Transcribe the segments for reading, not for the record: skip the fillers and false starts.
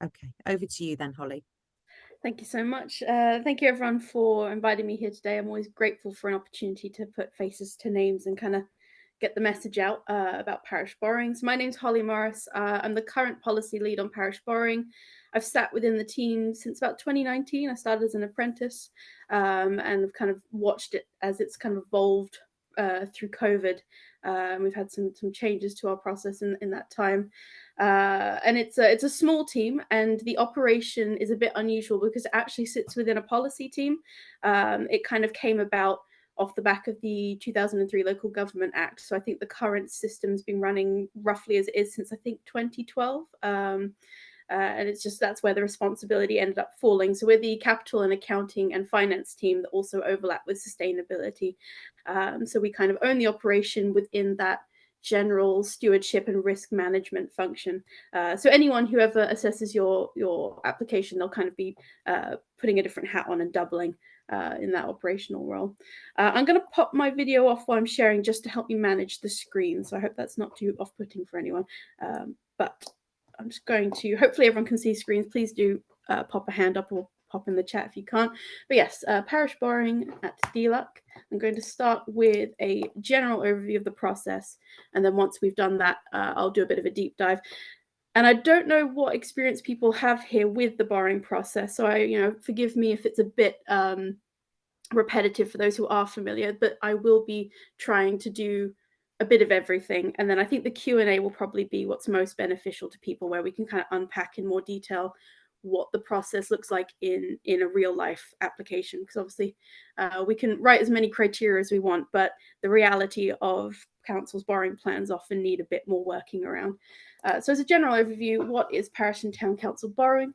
Okay, over to you then, Holly. Thank you so much. Thank you everyone for inviting me here today. I'm always grateful for an opportunity to put faces to names and kind of get the message out about parish borrowing. So my name's Holly Morris. I'm the current policy lead on parish borrowing. I've sat within the team since about 2019. I started as an apprentice and I've kind of watched it as it's kind of evolved through COVID. We've had some changes to our process in that time. And it's a small team, and the operation is a bit unusual because it actually sits within a policy team. It kind of came about off the back of the 2003 Local Government Act. So I think the current system's been running roughly as it is since I think 2012. And it's just that's where the responsibility ended up falling. So we're the capital and accounting and finance team that also overlap with sustainability. So we kind of own the operation within that general stewardship and risk management function. So anyone who ever assesses your application, they'll kind of be putting a different hat on and doubling in that operational role. I'm going to pop my video off while I'm sharing just to help me manage the screen. So I hope that's not too off-putting for anyone. But I'm just going to, hopefully everyone can see screens. Please do pop a hand up or pop in the chat if you can't. But yes, parish borrowing at DLUC. I'm going to start with a general overview of the process. And then once we've done that, I'll do a bit of a deep dive. And I don't know what experience people have here with the borrowing process. So forgive me if it's a bit repetitive for those who are familiar, but I will be trying to do a bit of everything. And then I think the Q&A will probably be what's most beneficial to people, where we can kind of unpack in more detail what the process looks like in a real life application. Because obviously we can write as many criteria as we want, but the reality of council's borrowing plans often need a bit more working around. So as a general overview, what is parish and town council borrowing?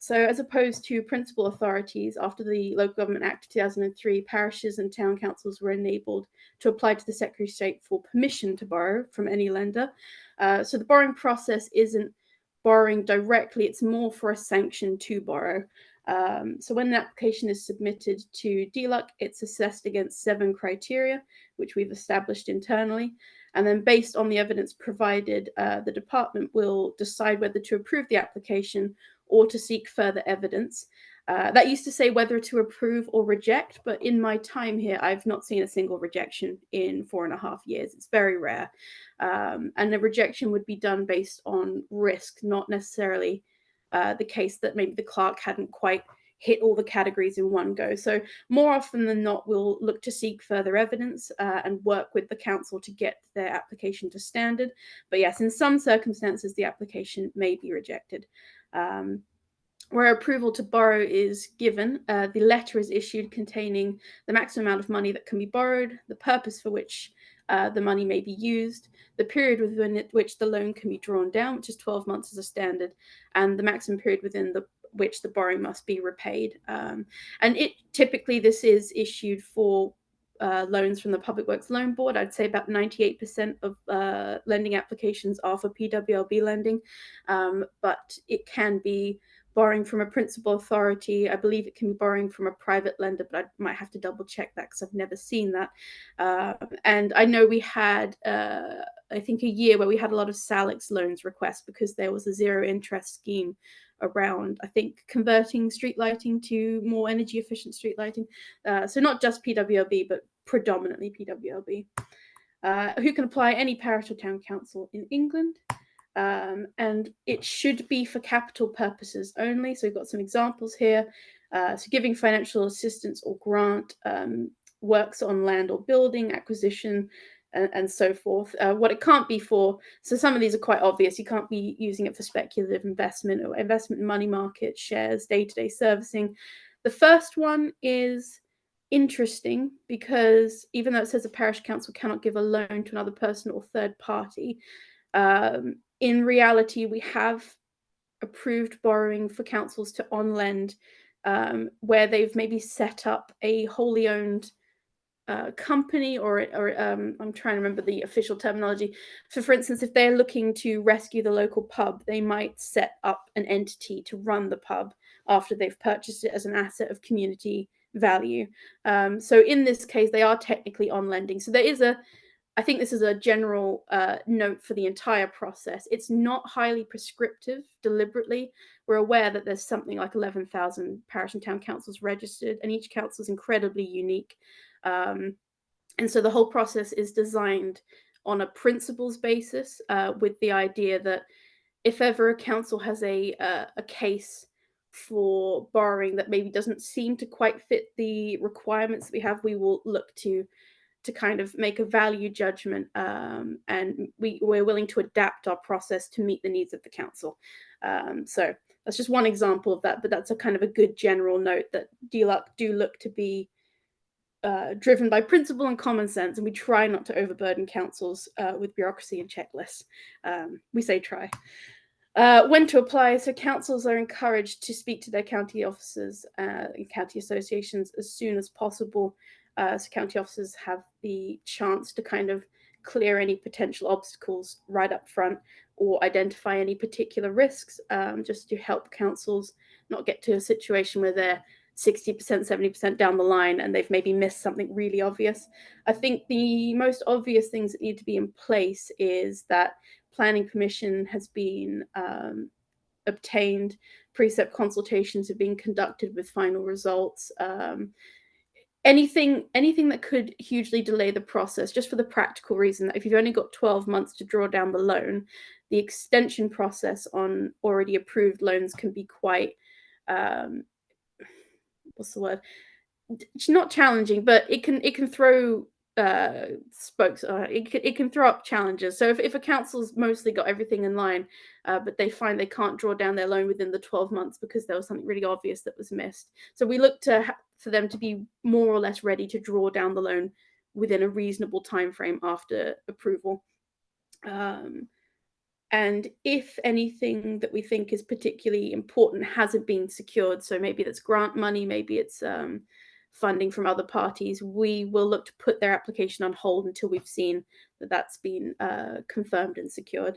So as opposed to principal authorities, after the Local Government Act 2003, parishes and town councils were enabled to apply to the Secretary of State for permission to borrow from any lender. So the borrowing process isn't borrowing directly, it's more for a sanction to borrow. So when an application is submitted to DLUC, it's assessed against 7 criteria, which we've established internally. And then based on the evidence provided, the department will decide whether to approve the application or to seek further evidence. That used to say whether to approve or reject, but in my time here, I've not seen a single rejection in 4.5 years. It's very rare. And the rejection would be done based on risk, not necessarily the case that maybe the clerk hadn't quite hit all the categories in one go. So more often than not, we'll look to seek further evidence and work with the council to get their application to standard. But yes, in some circumstances, the application may be rejected. Where approval to borrow is given, the letter is issued containing the maximum amount of money that can be borrowed, the purpose for which the money may be used, the period within which the loan can be drawn down, which is 12 months as a standard, and the maximum period within which the borrowing must be repaid. And typically this is issued for loans from the Public Works Loan Board. I'd say about 98% of lending applications are for PWLB lending, but it can be borrowing from a principal authority. I believe it can be borrowing from a private lender, but I might have to double check that because I've never seen that. And I know we had, I think, a year where we had a lot of Salix loans requests because there was a zero interest scheme around, I think, converting street lighting to more energy efficient street lighting. So not just PWLB, but predominantly PWLB. Who can apply? Any parish or town council in England. And it should be for capital purposes only. So we've got some examples here. So giving financial assistance or grant, works on land or building, acquisition, and so forth. What it can't be for, so some of these are quite obvious. You can't be using it for speculative investment or investment in money market, shares, day-to-day servicing. The first one is interesting because even though it says a parish council cannot give a loan to another person or third party, in reality, we have approved borrowing for councils to on-lend where they've maybe set up a wholly owned company or I'm trying to remember the official terminology. So for instance, if they're looking to rescue the local pub, they might set up an entity to run the pub after they've purchased it as an asset of community value. So in this case, they are technically on lending. So there is a I think this is a general note for the entire process. It's not highly prescriptive deliberately. We're aware that there's something like 11,000 parish and town councils registered, and each council is incredibly unique. And so the whole process is designed on a principles basis, with the idea that if ever a council has a case for borrowing that maybe doesn't seem to quite fit the requirements that we have, we will look to kind of make a value judgment, and we're willing to adapt our process to meet the needs of the council. So that's just one example of that, but that's a kind of a good general note that DLUC do look to be driven by principle and common sense, and we try not to overburden councils with bureaucracy and checklists. We say try. When to apply. So councils are encouraged to speak to their county officers and county associations as soon as possible. So county officers have the chance to kind of clear any potential obstacles right up front, or identify any particular risks, just to help councils not get to a situation where they're 60%, 70% down the line and they've maybe missed something really obvious. I think the most obvious things that need to be in place is that planning permission has been obtained, precept consultations have been conducted with final results. Anything that could hugely delay the process, just for the practical reason that if you've only got 12 months to draw down the loan, the extension process on already approved loans can be quite what's the word? It's not challenging, but it can throw spokes. It can throw up challenges. So if a council's mostly got everything in line, but they find they can't draw down their loan within the 12 months because there was something really obvious that was missed, so we look for them to be more or less ready to draw down the loan within a reasonable time frame after approval. And if anything that we think is particularly important hasn't been secured, so maybe that's grant money, maybe it's funding from other parties, we will look to put their application on hold until we've seen that that's been confirmed and secured.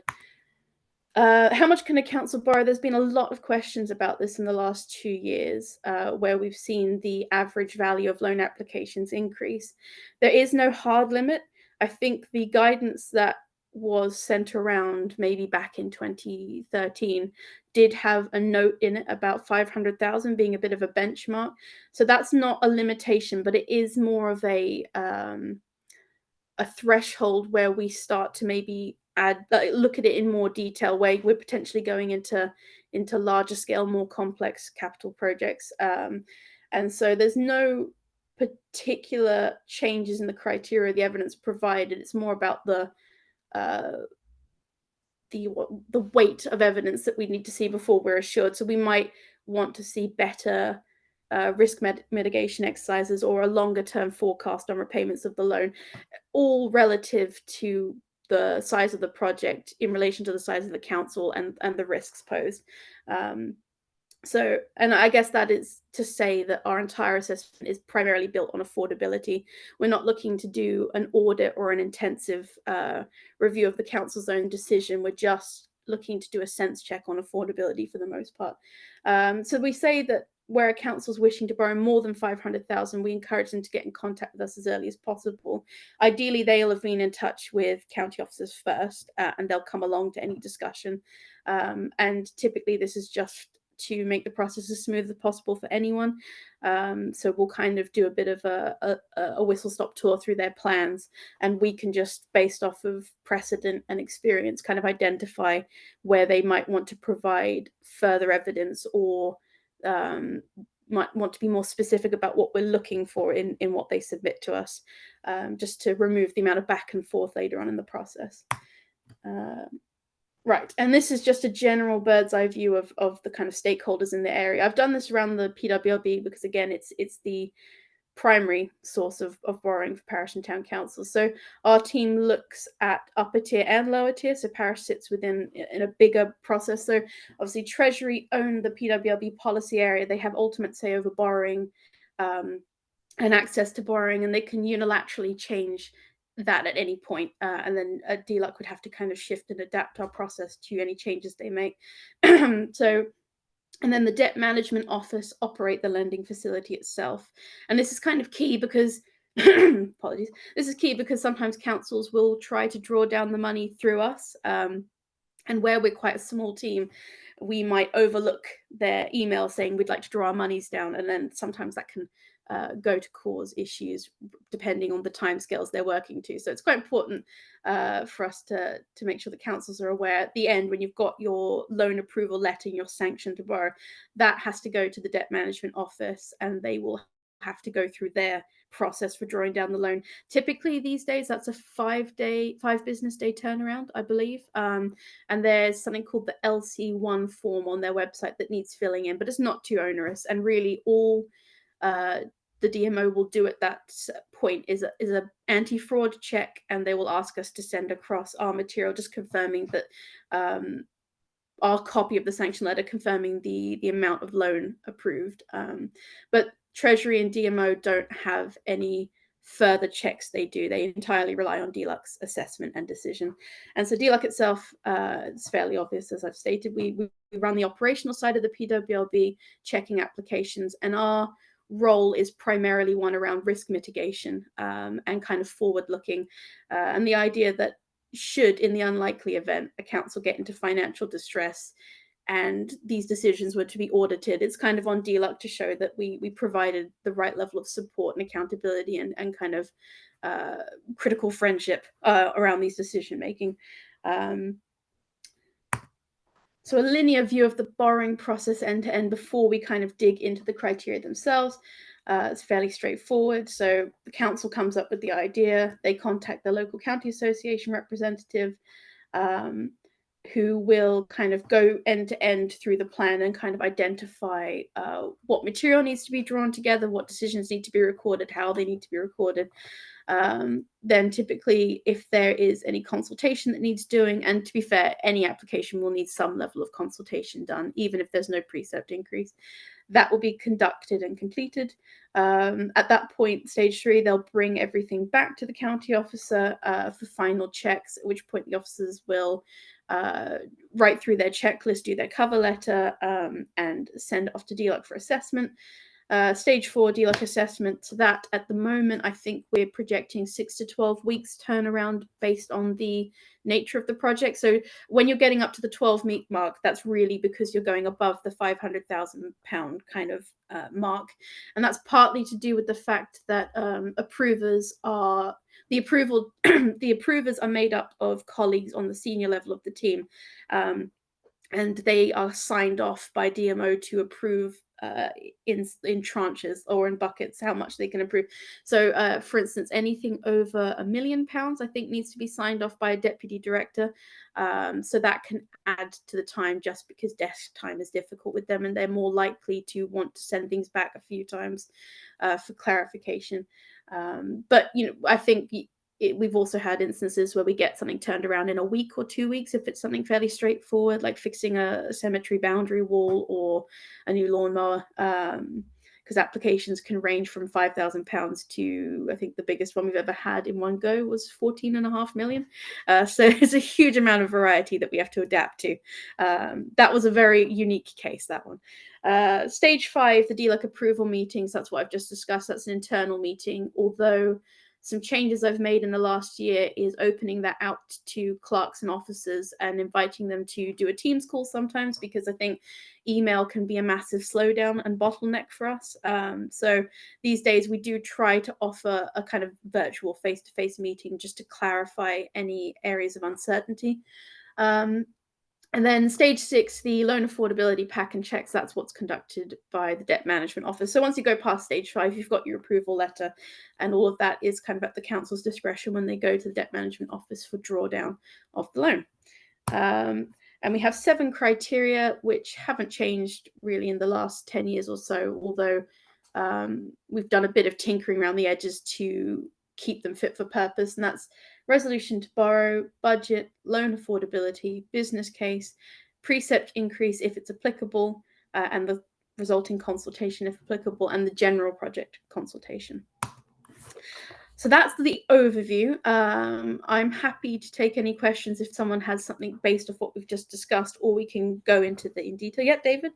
How much can a council borrow? There's been a lot of questions about this in the last 2 years, where we've seen the average value of loan applications increase. There is no hard limit. I think the guidance that was sent around maybe back in 2013 did have a note in it about 500,000 being a bit of a benchmark. So that's not a limitation, but it is more of a threshold where we start to maybe look at it in more detail, where we're potentially going into larger scale, more complex capital projects. And so there's no particular changes in the criteria of the evidence provided. It's more about uh, the weight of evidence that we need to see before we're assured. So we might want to see better risk mitigation exercises, or a longer term forecast on repayments of the loan, all relative to the size of the project in relation to the size of the council and the risks posed. So, and I guess that is to say that our entire assessment is primarily built on affordability. We're not looking to do an audit or an intensive review of the council's own decision. We're just looking to do a sense check on affordability for the most part. So we say that where a council's wishing to borrow more than 500,000, we encourage them to get in contact with us as early as possible. Ideally, they'll have been in touch with county officers first, and they'll come along to any discussion. And typically, this is just to make the process as smooth as possible for anyone. So we'll kind of do a bit of a whistle-stop tour through their plans, and we can just, based off of precedent and experience, kind of identify where they might want to provide further evidence, or might want to be more specific about what we're looking for in what they submit to us, just to remove the amount of back and forth later on in the process. Right, and this is just a general bird's eye view of the kind of stakeholders in the area. I've done this around the PWLB because, again, it's the primary source of borrowing for parish and town councils. So our team looks at upper tier and lower tier. So parish sits within in a bigger process. So obviously Treasury own the PWLB policy area. They have ultimate say over borrowing and access to borrowing, and they can unilaterally change that at any point. And then DLUC would have to kind of shift and adapt our process to any changes they make. So, and then the debt management office operate the lending facility itself. And this is kind of key because Apologies. This is key because sometimes councils will try to draw down the money through us. And where we're quite a small team, we might overlook their email saying we'd like to draw our monies down, and then sometimes that can go to cause issues depending on the timescales they're working to. So it's quite important for us to make sure the councils are aware at the end, when you've got your loan approval letter and your sanction to borrow, that has to go to the debt management office, and they will have to go through their process for drawing down the loan. Typically these days, that's a 5 business day turnaround, I believe. And there's something called the LC1 form on their website that needs filling in, but it's not too onerous. And really, all the DMO will do at that point is a anti-fraud check, and they will ask us to send across our material, just confirming that our copy of the sanction letter confirming the amount of loan approved. But Treasury and DMO don't have any further checks they do. They entirely rely on DLUC's assessment and decision. And so DLUC itself, it's fairly obvious, as I've stated, we run the operational side of the PWLB, checking applications, and our role is primarily one around risk mitigation and kind of forward looking. And the idea that should, in the unlikely event, a council get into financial distress and these decisions were to be audited, it's kind of on DLUC to show that we provided the right level of support and accountability and kind of critical friendship around these decision making. So a linear view of the borrowing process end to end before we kind of dig into the criteria themselves. It's fairly straightforward. So the council comes up with the idea, they contact the local county association representative, who will kind of go end to end through the plan and kind of identify what material needs to be drawn together, what decisions need to be recorded, how they need to be recorded. Then typically, if there is any consultation that needs doing, and to be fair, any application will need some level of consultation done, even if there's no precept increase, that will be conducted and completed. At that point, stage 3, they'll bring everything back to the county officer for final checks, at which point the officers will write through their checklist, do their cover letter, and send it off to DLUC for assessment. Stage 4 DLUC assessment, that at the moment, I think we're projecting 6 to 12 weeks turnaround based on the nature of the project. So when you're getting up to the 12-week mark, that's really because you're going above the £500,000 kind of mark. And that's partly to do with the fact that the approvers are made up of colleagues on the senior level of the team. And they are signed off by DMO to approve in tranches or in buckets how much they can approve. So, for instance, anything over £1 million, I think, needs to be signed off by a deputy director. So that can add to the time, just because desk time is difficult with them, and they're more likely to want to send things back a few times for clarification. But I think we've also had instances where we get something turned around in a week or 2 weeks if it's something fairly straightforward, like fixing a cemetery boundary wall or a new lawnmower, because applications can range from £5,000 to, I think the biggest one we've ever had in one go was 14.5 million. So it's a huge amount of variety that we have to adapt to. That was a very unique case, that one. Stage 5, the DLUC approval meetings, that's what I've just discussed. That's an internal meeting, although some changes I've made in the last year is opening that out to clerks and officers and inviting them to do a Teams call sometimes, because I think email can be a massive slowdown and bottleneck for us. So these days we do try to offer a kind of virtual face-to-face meeting just to clarify any areas of uncertainty. And then stage 6, the loan affordability pack and checks, that's what's conducted by the debt management office. So once you go past stage 5, you've got your approval letter, and all of that is kind of at the council's discretion when they go to the debt management office for drawdown of the loan. And we have 7 criteria, which haven't changed really in the last 10 years or so, although we've done a bit of tinkering around the edges to keep them fit for purpose. And that's resolution to borrow, budget, loan affordability, business case, precept increase if it's applicable, and the resulting consultation if applicable, and the general project consultation. So that's the overview. I'm happy to take any questions if someone has something based off what we've just discussed, or we can go into the in detail. Yeah, David?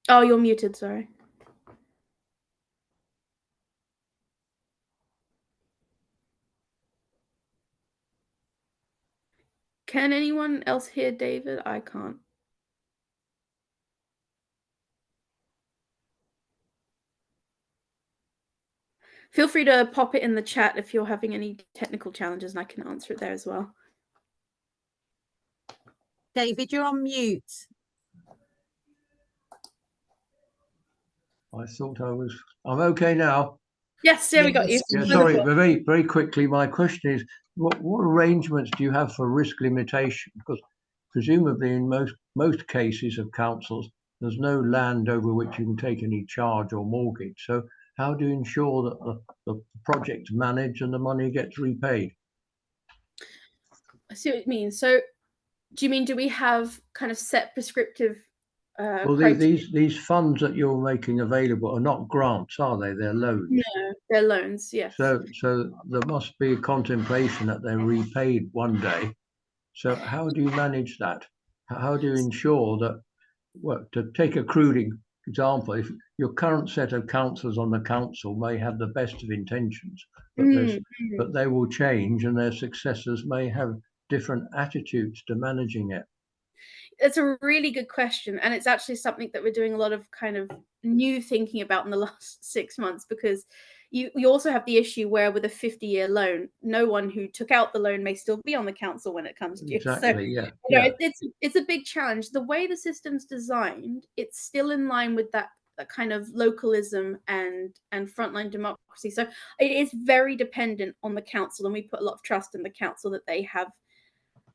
Oh, you're muted, sorry. Can anyone else hear David? I can't. Feel free to pop it in the chat if you're having any technical challenges, and I can answer it there as well. David, you're on mute. I thought I'm okay now. Yes, yeah, we got you. Yeah, sorry, very, very quickly, my question is, what arrangements do you have for risk limitation? Because presumably in most cases of councils, there's no land over which you can take any charge or mortgage. So how do you ensure that the project's managed and the money gets repaid? I see what you mean. So do you mean, do we have kind of set prescriptive Well, criteria? these funds that you're making available are not grants, are they? They're loans. No, they're loans, yes. So there must be a contemplation that they're repaid one day. So how do you manage that? How do you ensure that, well, to take a crude example, if your current set of councillors on the council may have the best of intentions, but they will change and their successors may have different attitudes to managing it. It's a really good question, and it's actually something that we're doing a lot of kind of new thinking about in the last 6 months, because you also have the issue where with a 50-year loan, no one who took out the loan may still be on the council when it comes due. Exactly, So, yeah. it's a big challenge. The way the system's designed, it's still in line with that kind of localism and frontline democracy. So it is very dependent on the council, and we put a lot of trust in the council that they have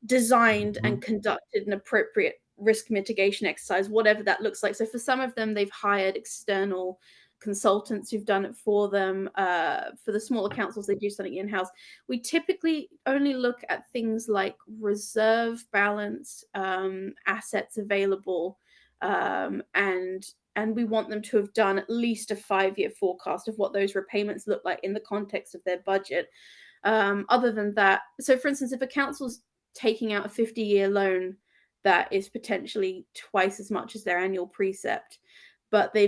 designed and conducted an appropriate risk mitigation exercise, whatever that looks like. So for some of them, they've hired external consultants who've done it for them. For the smaller councils, they do something in-house. We typically only look at things like reserve balance, assets available, and we want them to have done at least a 5-year forecast of what those repayments look like in the context of their budget. Other than that, so for instance, if a council's taking out a 50-year loan that is potentially twice as much as their annual precept, but they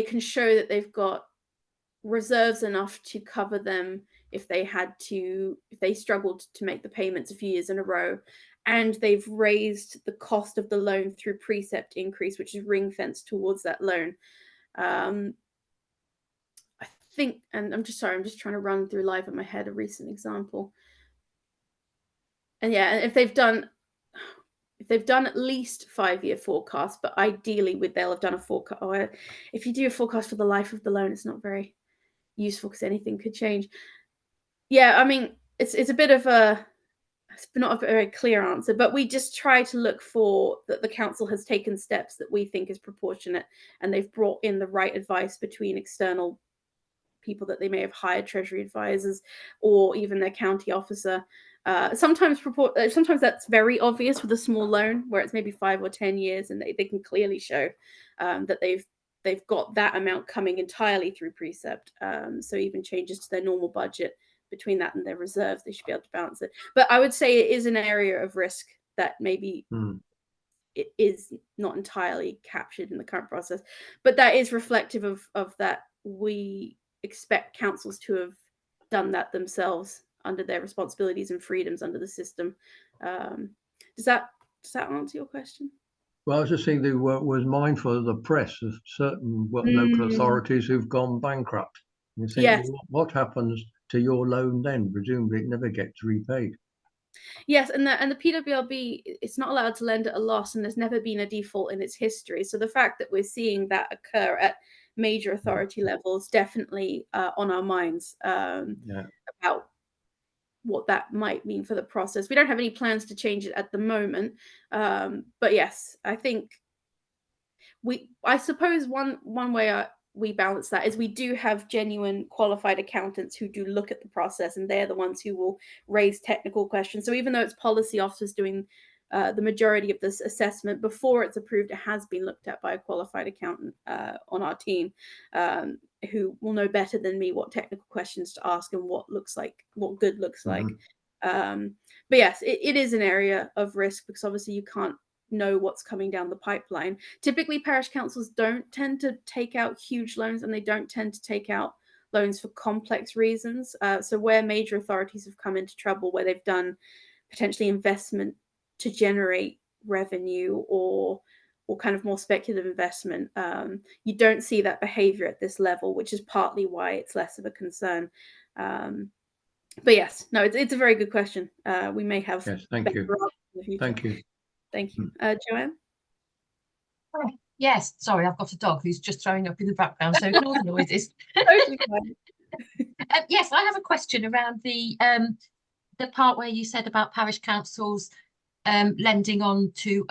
can show that they've got reserves enough to cover them if they struggled to make the payments a few years in a row, and they've raised the cost of the loan through precept increase, which is ring fenced towards that loan. I think, and I'm just trying to run through live in my head a recent example. And yeah, if they've done at least 5-year forecast, but ideally they'll have done a forecast. Or if you do a forecast for the life of the loan, it's not very useful because anything could change. Yeah, I mean, it's a bit of it's not a very clear answer, but we just try to look for that the council has taken steps that we think is proportionate, and they've brought in the right advice between external people that they may have hired, treasury advisors, or even their county officer. Sometimes that's very obvious with a small loan where it's maybe 5 or 10 years, and they can clearly show that they've got that amount coming entirely through precept. So even changes to their normal budget between that and their reserves, they should be able to balance it. But I would say it is an area of risk that maybe it is not entirely captured in the current process, but that is reflective of that we expect councils to have done that themselves under their responsibilities and freedoms under the system. Does that answer your question? Well, I was just thinking they was mindful of the press of certain local authorities who've gone bankrupt. You think, yes. well, what happens to your loan then? Presumably it never gets repaid. Yes, and the PWLB, it's not allowed to lend at a loss, and there's never been a default in its history. So the fact that we're seeing that occur at major authority levels definitely on our minds about what that might mean for the process. We don't have any plans to change it at the moment, but yes, I think I suppose one way we balance that is we do have genuine qualified accountants who do look at the process, and they're the ones who will raise technical questions. So even though it's policy officers doing the majority of this assessment, before it's approved, it has been looked at by a qualified accountant on our team, who will know better than me what technical questions to ask and what good looks like. But yes, it is an area of risk because obviously you can't know what's coming down the pipeline. Typically, parish councils don't tend to take out huge loans, and they don't tend to take out loans for complex reasons. So where major authorities have come into trouble, where they've done potentially investment to generate revenue or kind of more speculative investment. You don't see that behavior at this level, which is partly why it's less of a concern. But yes, no, it's a very good question. We may have Yes, thank you. better answers in the future. Thank you. Thank you. Joanne? Yes, sorry, I've got a dog who's just throwing up in the background, so ignore the noises. Totally fine. Yes, I have a question around the part where you said about parish councils lending on to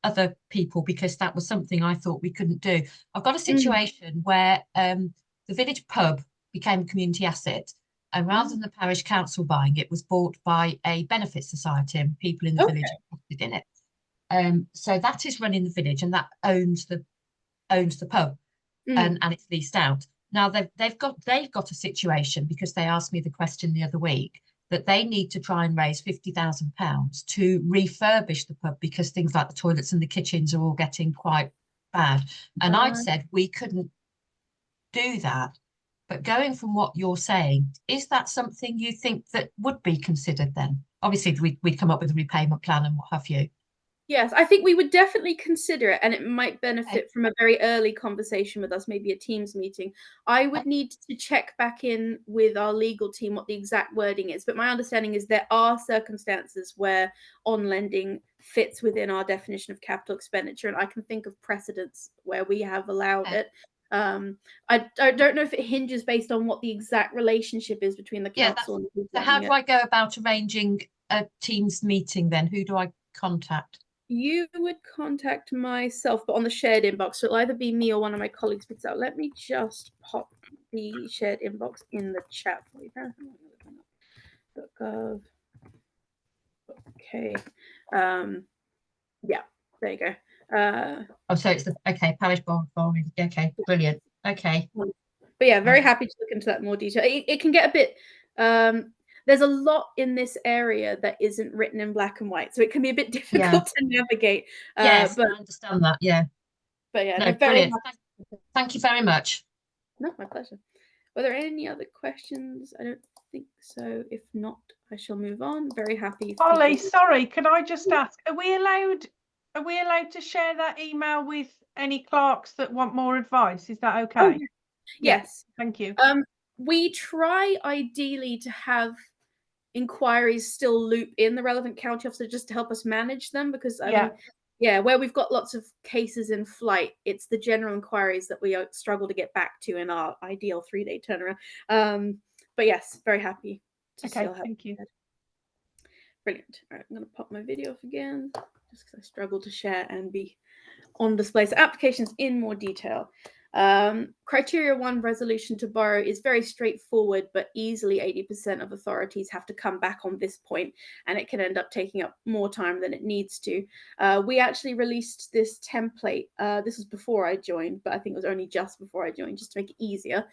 other people, because that was something I thought we couldn't do. I've got a situation where the village pub became a community asset, and rather than the parish council buying it, was bought by a benefit society, and people in the village invested in it. So that is running the village, and that owns the pub, and it's leased out. Now they've got a situation, because they asked me the question the other week, that they need to try and raise £50,000 to refurbish the pub, because things like the toilets and the kitchens are all getting quite bad. And I'd said we couldn't do that. But going from what you're saying, is that something you think that would be considered then? Obviously, we'd come up with a repayment plan and what have you. Yes, I think we would definitely consider it, and it might benefit from a very early conversation with us, maybe a Teams meeting. I would need to check back in with our legal team what the exact wording is, but my understanding is there are circumstances where on-lending fits within our definition of capital expenditure, and I can think of precedents where we have allowed it. I don't know if it hinges based on what the exact relationship is between the council and the so how do I go about arranging a Teams meeting then? Who do I contact? You would contact myself, but on the shared inbox. So it'll either be me or one of my colleagues picks out. Let me just pop the shared inbox in the chat for you. .gov. Okay. Yeah, there you go. So it's parish borrowing. Okay, brilliant. Okay. But yeah, very happy to look into that in more detail. It can get a bit there's a lot in this area that isn't written in black and white, so it can be a bit difficult to navigate. Yes, but I understand that. Yeah. But yeah, no, brilliant. Thank you very much. No, my pleasure. Were there any other questions? I don't think so. If not, I shall move on. Very happy. Holly, sorry, can I just ask, are we allowed to share that email with any clerks that want more advice? Is that okay? Oh, yes. Thank you. We try ideally to have inquiries still loop in the relevant county officer just to help us manage them, because I mean, where we've got lots of cases in flight, it's the general inquiries that we struggle to get back to in our ideal 3-day turnaround. But yes, very happy to still help. Thank you. Brilliant. All right, I'm going to pop my video off again, just because I struggle to share and be on display. So applications in more detail. Criteria 1 resolution to borrow is very straightforward, but easily 80% of authorities have to come back on this point, and it can end up taking up more time than it needs to. We actually released this template. This was before I joined, but I think it was only just before I joined, just to make it easier.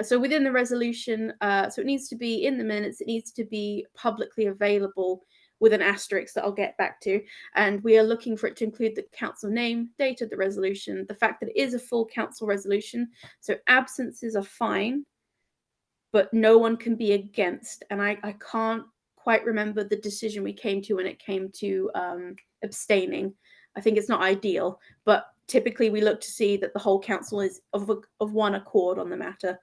So within the resolution, so it needs to be in the minutes, it needs to be publicly available with an asterisk that I'll get back to. And we are looking for it to include the council name, date of the resolution, the fact that it is a full council resolution. So absences are fine, but no one can be against. And I can't quite remember the decision we came to when it came to abstaining. I think it's not ideal, but typically we look to see that the whole council is of one accord on the matter.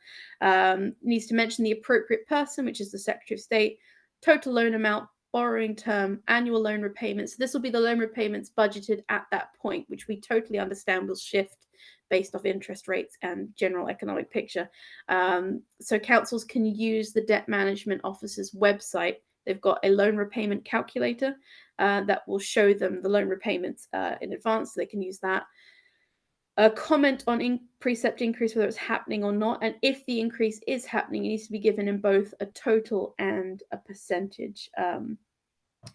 Needs to mention the appropriate person, which is the Secretary of State, total loan amount, borrowing term, annual loan repayments. So this will be the loan repayments budgeted at that point, which we totally understand will shift based off interest rates and general economic picture. So councils can use the Debt Management Office's website. They've got a loan repayment calculator that will show them the loan repayments in advance, so they can use that. A comment on precept increase, whether it's happening or not, and if the increase is happening, it needs to be given in both a total and a percentage.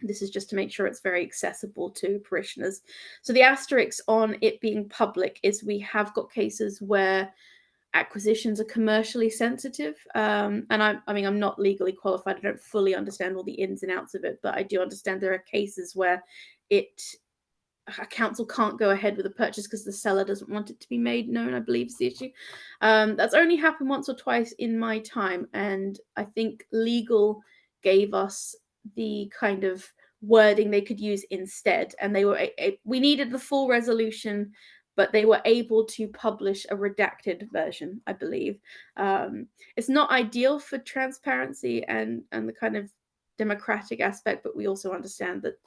This is just to make sure it's very accessible to parishioners. So the asterisk on it being public is we have got cases where acquisitions are commercially sensitive. And I mean, I'm not legally qualified. I don't fully understand all the ins and outs of it, but I do understand there are cases where a council can't go ahead with a purchase because the seller doesn't want it to be made known, I believe is the issue. That's only happened once or twice in my time. And I think legal gave us the kind of wording they could use instead, and they were we needed the full resolution, but they were able to publish a redacted version, I believe. It's not ideal for transparency and the kind of democratic aspect, but we also understand that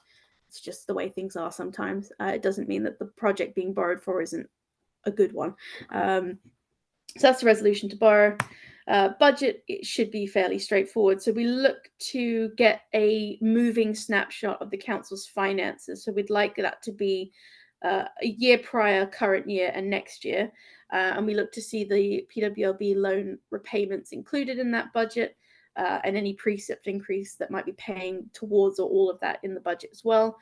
it's just the way things are sometimes. It doesn't mean that the project being borrowed for isn't a good one. So that's the resolution to borrow. Budget, it should be fairly straightforward. So we look to get a moving snapshot of the council's finances. So we'd like that to be a year prior, current year, and next year. And we look to see the PWLB loan repayments included in that budget, and any precept increase that might be paying towards or all of that in the budget as well.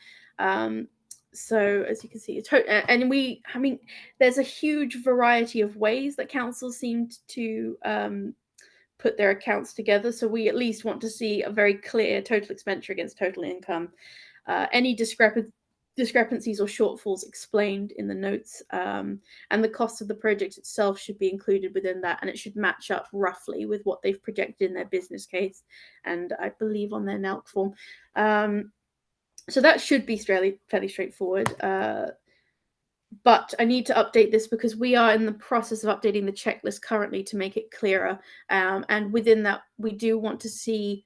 So as you can see, and there's a huge variety of ways that councils seem to put their accounts together. So we at least want to see a very clear total expenditure against total income. Any discrepancies or shortfalls explained in the notes, and the cost of the project itself should be included within that, and it should match up roughly with what they've projected in their business case, and I believe on their NALC form. So that should be fairly straightforward. But I need to update this because we are in the process of updating the checklist currently to make it clearer. And within that, we do want to see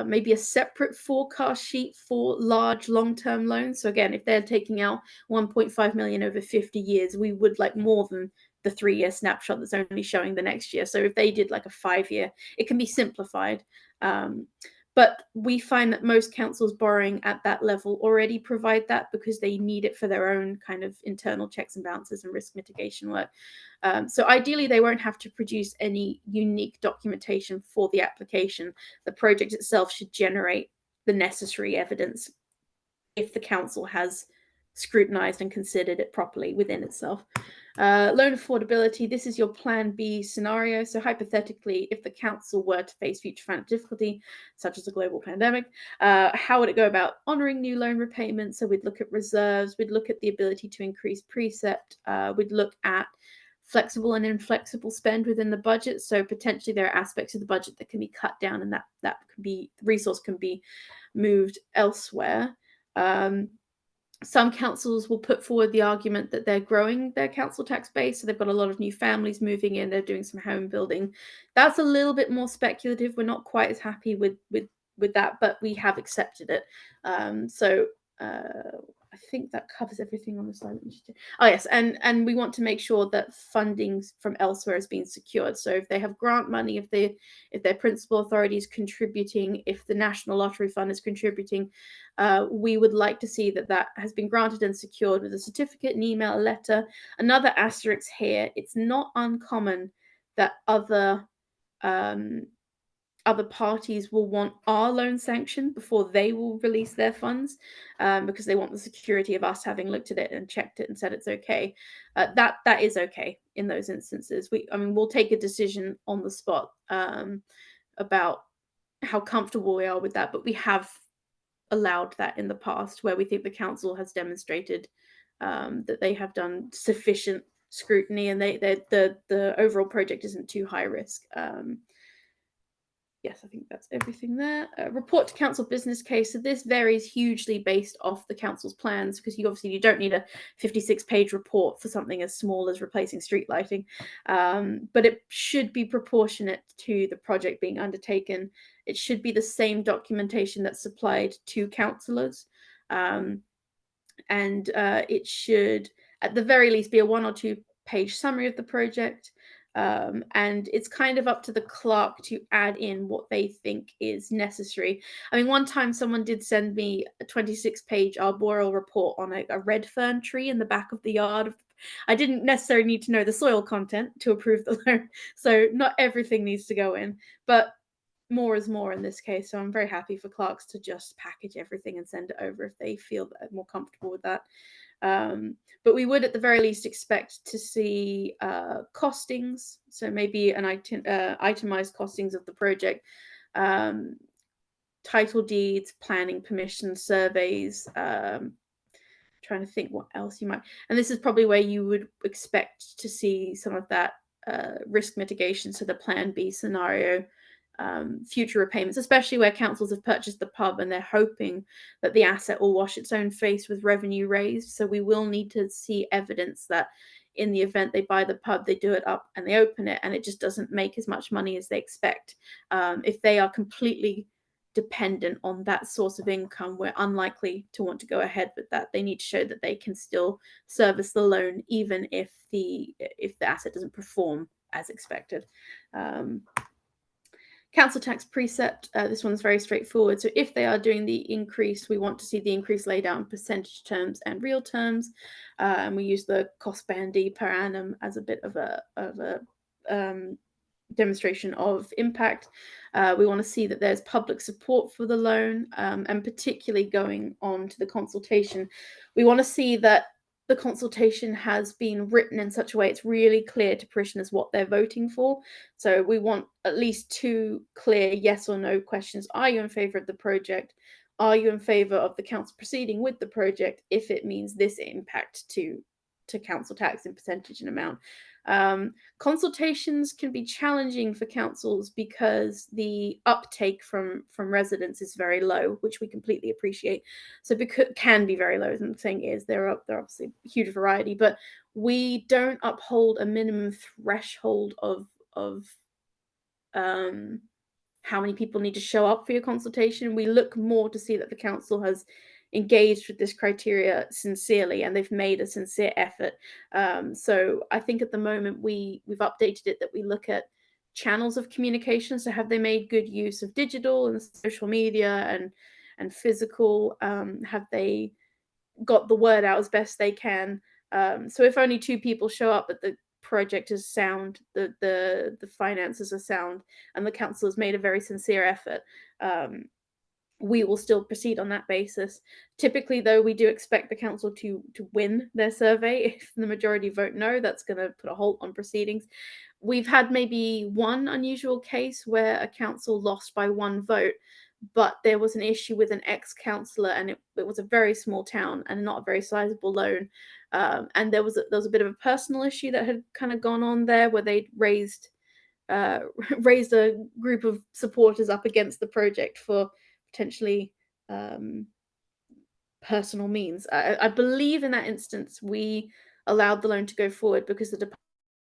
maybe a separate forecast sheet for large long-term loans. So again, if they're taking out 1.5 million over 50 years, we would like more than the 3-year snapshot that's only showing the next year. So if they did like a 5-year, it can be simplified. But we find that most councils borrowing at that level already provide that because they need it for their own kind of internal checks and balances and risk mitigation work. So ideally, they won't have to produce any unique documentation for the application. The project itself should generate the necessary evidence if the council has scrutinized and considered it properly within itself. Loan affordability, this is your plan B scenario. So hypothetically, if the council were to face future financial difficulty, such as a global pandemic, how would it go about honoring new loan repayments? So we'd look at reserves, we'd look at the ability to increase precept, we'd look at flexible and inflexible spend within the budget. So potentially there are aspects of the budget that can be cut down, and that can be, the resource can be moved elsewhere. Some councils will put forward the argument that they're growing their council tax base. So they've got a lot of new families moving in. They're doing some home building. That's a little bit more speculative. We're not quite as happy with that, but we have accepted it. I think that covers everything on the slide. Oh yes, and we want to make sure that funding from elsewhere is being secured. So if they have grant money, if their principal authority is contributing, if the National Lottery Fund is contributing, we would like to see that has been granted and secured with a certificate, an email, a letter. Another asterisk here: it's not uncommon that other parties will want our loan sanction before they will release their funds, because they want the security of us having looked at it and checked it and said it's okay. That is okay in those instances. We'll take a decision on the spot about how comfortable we are with that, but we have allowed that in the past where we think the council has demonstrated that they have done sufficient scrutiny and the overall project isn't too high risk. Yes, I think that's everything there. Report to council business case. So this varies hugely based off the council's plans, because you don't need a 56-page report for something as small as replacing street lighting. But it should be proportionate to the project being undertaken. It should be the same documentation that's supplied to councillors. And it should, at the very least, be a 1 or 2 page summary of the project. And it's kind of up to the clerk to add in what they think is necessary. One time someone did send me a 26-page arboreal report on a red fern tree in the back of the yard. I didn't necessarily need to know the soil content to approve the loan. So not everything needs to go in, but more is more in this case. So I'm very happy for clerks to just package everything and send it over if they feel that they're more comfortable with that. But we would at the very least expect to see costings, so maybe an itemized costings of the project, title deeds, planning permission, surveys, trying to think what else you might, and this is probably where you would expect to see some of that risk mitigation, so the plan B scenario, future repayments, especially where councils have purchased the pub and they're hoping that the asset will wash its own face with revenue raised. So we will need to see evidence that in the event they buy the pub, they do it up and they open it, and it just doesn't make as much money as they expect. If they are completely dependent on that source of income, we're unlikely to want to go ahead with that. They need to show that they can still service the loan, even if the asset doesn't perform as expected. Council tax precept, this one's very straightforward. So if they are doing the increase, we want to see the increase laid out in percentage terms and real terms. And we use the cost bandy per annum as a bit of a demonstration of impact. We want to see that there's public support for the loan, and particularly going on to the consultation, we want to see that the consultation has been written in such a way it's really clear to parishioners what they're voting for. So we want at least 2 clear yes or no questions. Are you in favour of the project? Are you in favour of the council proceeding with the project if it means this impact to council tax in percentage and amount? Consultations can be challenging for councils because the uptake from residents is very low, which we completely appreciate. So because can be very low, and the thing is there are obviously a huge variety, but we don't uphold a minimum threshold of how many people need to show up for your consultation. We look more to see that the council has engaged with this criteria sincerely and they've made a sincere effort. So I think at the moment we've updated it that we look at channels of communication. So have they made good use of digital and social media and physical? Have they got the word out as best they can? So if only 2 people show up, but the project is sound, the finances are sound, and the council has made a very sincere effort, we will still proceed on that basis. Typically, though, we do expect the council to win their survey. If the majority vote no, that's going to put a halt on proceedings. We've had maybe one unusual case where a council lost by 1 vote, but there was an issue with an ex-councillor, and it was a very small town and not a very sizable loan. And there was a bit of a personal issue that had kind of gone on there where they'd raised a group of supporters up against the project for potentially personal means. I believe in that instance we allowed the loan to go forward because the department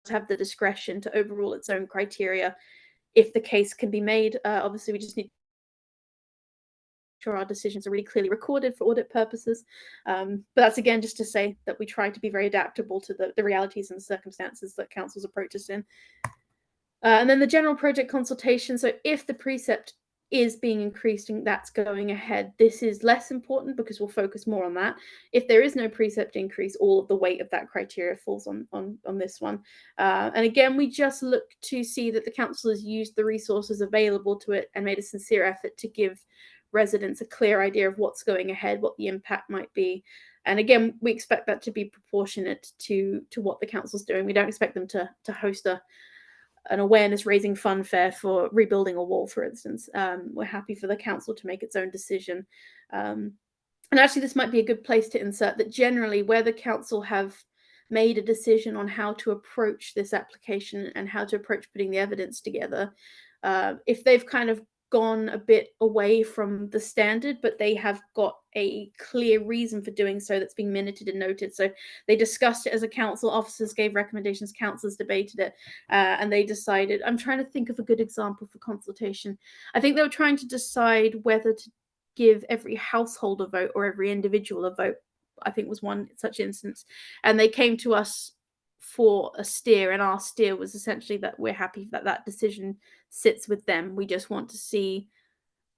have the discretion to overrule its own criteria if the case can be made. Obviously, we just need to make sure our decisions are really clearly recorded for audit purposes. But that's again just to say that we try to be very adaptable to the realities and circumstances that councils approach us in. And then the general project consultation. So if the precept is being increased and that's going ahead, this is less important because we'll focus more on that. If there is no precept increase, all of the weight of that criteria falls on this one. And again, we just look to see that the council has used the resources available to it and made a sincere effort to give residents a clear idea of what's going ahead, what the impact might be. And again, we expect that to be proportionate to what the council's doing. We don't expect them to host an awareness raising fun fair for rebuilding a wall, for instance. We're happy for the council to make its own decision. And actually, this might be a good place to insert that generally where the council have made a decision on how to approach this application and how to approach putting the evidence together, if they've kind of gone a bit away from the standard, but they have got a clear reason for doing so that's being minuted and noted. So they discussed it as a council, officers gave recommendations, councillors debated it, and they decided, I'm trying to think of a good example for consultation. I think they were trying to decide whether to give every household a vote or every individual a vote, I think was one such instance. And they came to us for a steer, and our steer was essentially that we're happy that that decision sits with them. We just want to see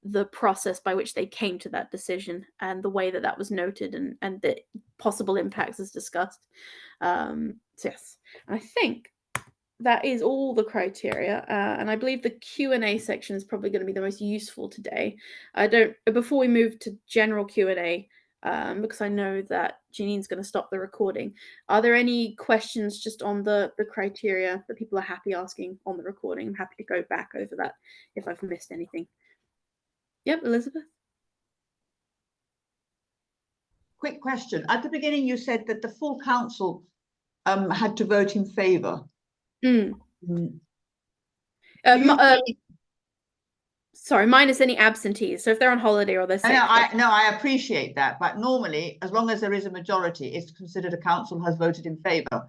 the process by which they came to that decision and the way that that was noted and the possible impacts as discussed. So yes, I think that is all the criteria, and I believe the Q&A section is probably going to be the most useful today. Before we move to general Q&A, because I know that Janine's going to stop the recording. Are there any questions just on the criteria that people are happy asking on the recording? I'm happy to go back over that if I've missed anything. Yep, Elizabeth? Quick question. At the beginning, you said that the full council had to vote in favour. Sorry, minus any absentees. So if they're on holiday or they're sick. I appreciate that, but normally, as long as there is a majority, it's considered a council has voted in favour.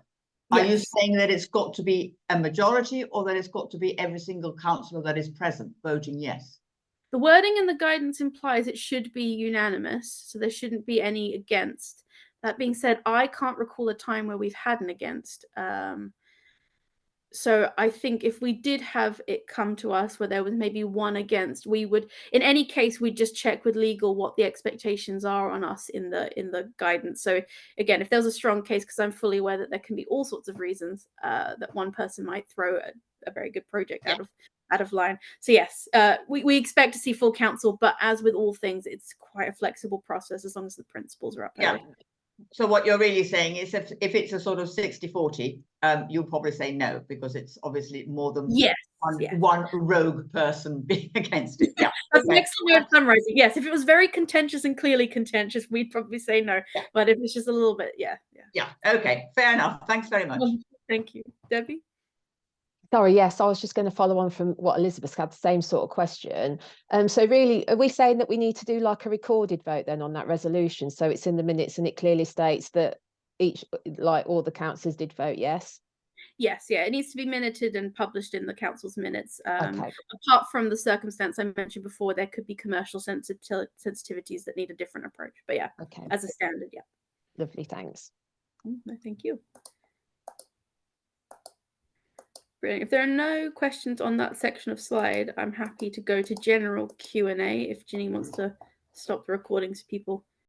Are you saying that it's got to be a majority, or that it's got to be every single councillor that is present voting yes? The wording in the guidance implies it should be unanimous, so there shouldn't be any against. That being said, I can't recall a time where we've had an against. So I think if we did have it come to us where there was maybe one against, we would, in any case, we'd just check with legal what the expectations are on us in the guidance. So again, if there's a strong case, because I'm fully aware that there can be all sorts of reasons that one person might throw a very good project out of line. So yes, we expect to see full council, but as with all things, it's quite a flexible process as long as the principles are upheld. Yeah. So what you're really saying is if it's a sort of 60-40, you'll probably say no, because it's obviously more than one rogue person being against it. Yeah. That's an excellent way of summarizing. Yes, if it was very contentious and clearly contentious, we'd probably say no. Yeah. But if it's just a little bit, yeah. Okay, fair enough. Thanks very much. Thank you. Debbie? Sorry, yes, I was just going to follow on from what Elizabeth had, the same sort of question. So really, are we saying that we need to do like a recorded vote then on that resolution? So it's in the minutes and it clearly states that all the councillors did vote yes? Yes, yeah, it needs to be minuted and published in the council's minutes. Okay. Apart from the circumstance I mentioned before, there could be commercial sensitivities that need a different approach. But yeah, Okay. as a standard, yeah. Lovely, thanks. No, thank you. Brilliant. If there are no questions on that section of slide, I'm happy to go to general Q&A if Ginny wants to stop the recording so people